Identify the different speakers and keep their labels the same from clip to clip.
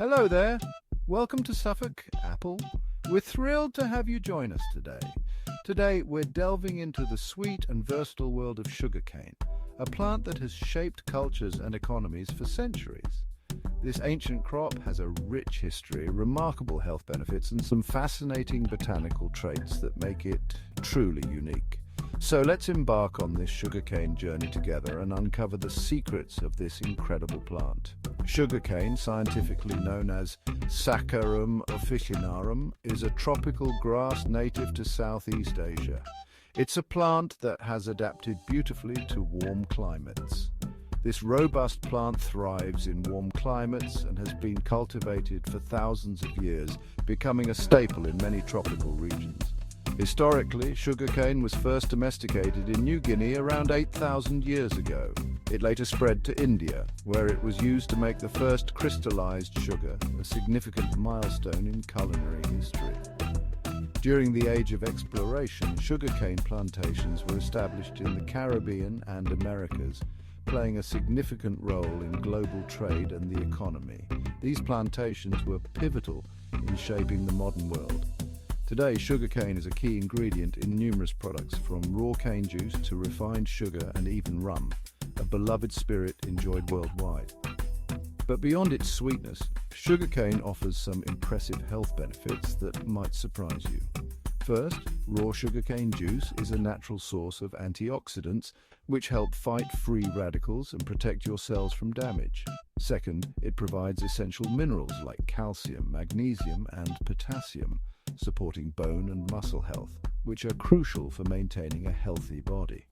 Speaker 1: Hello there. Welcome to Suffolk Apple. We're thrilled to have you join us today. Today, we're delving into the sweet and versatile world of sugarcane, a plant that has shaped cultures and economies for centuries. This ancient crop has a rich history, remarkable health benefits, and some fascinating botanical traits that make it truly unique. So let's embark on this sugarcane journey together and uncover the secrets of this incredible plant. Sugarcane, scientifically known as Saccharum officinarum, is a tropical grass native to Southeast Asia. It's a plant that has adapted beautifully to warm climates. This robust plant thrives in warm climates and has been cultivated for thousands of years, becoming a staple in many tropical regions. Historically, sugarcane was first domesticated in New Guinea around 8,000 years ago. It later spread to India, where it was used to make the first crystallized sugar, a significant milestone in culinary history. During the Age of Exploration, sugarcane plantations were established in the Caribbean and Americas, playing a significant role in global trade and the economy. These plantations were pivotal in shaping the modern world. Today, sugarcane is a key ingredient in numerous products, from raw cane juice to refined sugar and even rum, a beloved spirit enjoyed worldwide. But beyond its sweetness, sugarcane offers some impressive health benefits that might surprise you. First, raw sugarcane juice is a natural source of antioxidants which help fight free radicals and protect your cells from damage. Second, it provides essential minerals like calcium, magnesium, and potassium, supporting bone and muscle health, which are crucial for maintaining a healthy body.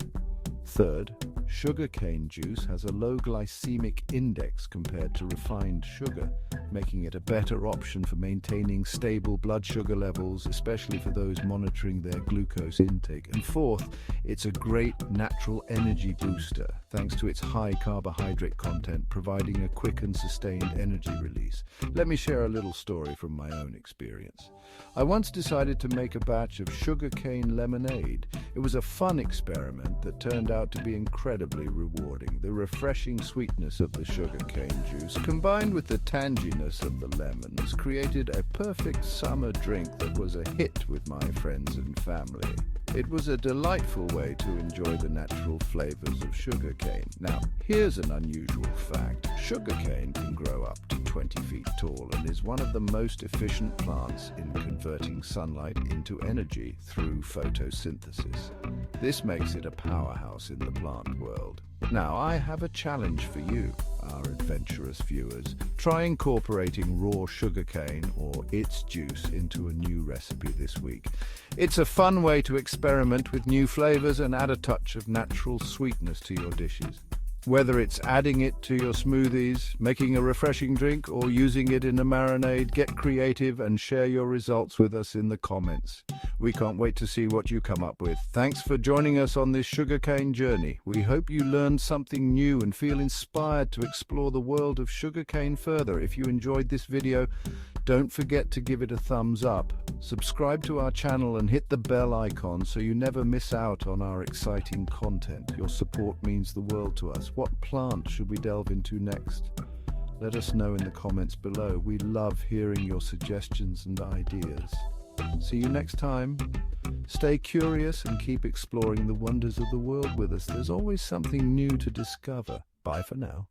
Speaker 1: Third, sugarcane juice has a low glycemic index compared to refined sugar, making it a better option for maintaining stable blood sugar levels, especially for those monitoring their glucose intake. And fourth, it's a great natural energy booster, thanks to its high carbohydrate content, providing a quick and sustained energy release. Let me share a little story from my own experience. I once decided to make a batch of sugarcane lemonade. It was a fun experiment that turned out to be incredibly rewarding. The refreshing sweetness of the sugarcane juice, combined with the tanginess of the lemons, created a perfect summer drink that was a hit with my friends and family. It was a delightful way to enjoy the natural flavors of sugarcane. Now, here's an unusual fact. Sugarcane can grow up to 20 feet tall and is one of the most efficient plants in converting sunlight into energy through photosynthesis. This makes it a powerhouse in the plant world. Now, I have a challenge for you, our adventurous viewers. Try incorporating raw sugarcane or its juice into a new recipe this week. It's a fun way to experiment with new flavors and add a touch of natural sweetness to your dishes. Whether it's adding it to your smoothies, making a refreshing drink, or using it in a marinade, get creative and share your results with us in the comments. We can't wait to see what you come up with. Thanks for joining us on this sugarcane journey. We hope you learned something new and feel inspired to explore the world of sugarcane further. If you enjoyed this video, don't forget to give it a thumbs up. Subscribe to our channel and hit the bell icon so you never miss out on our exciting content. Your support means the world to us. What plant should we delve into next? Let us know in the comments below. We love hearing your suggestions and ideas. See you next time. Stay curious and keep exploring the wonders of the world with us. There's always something new to discover. Bye for now.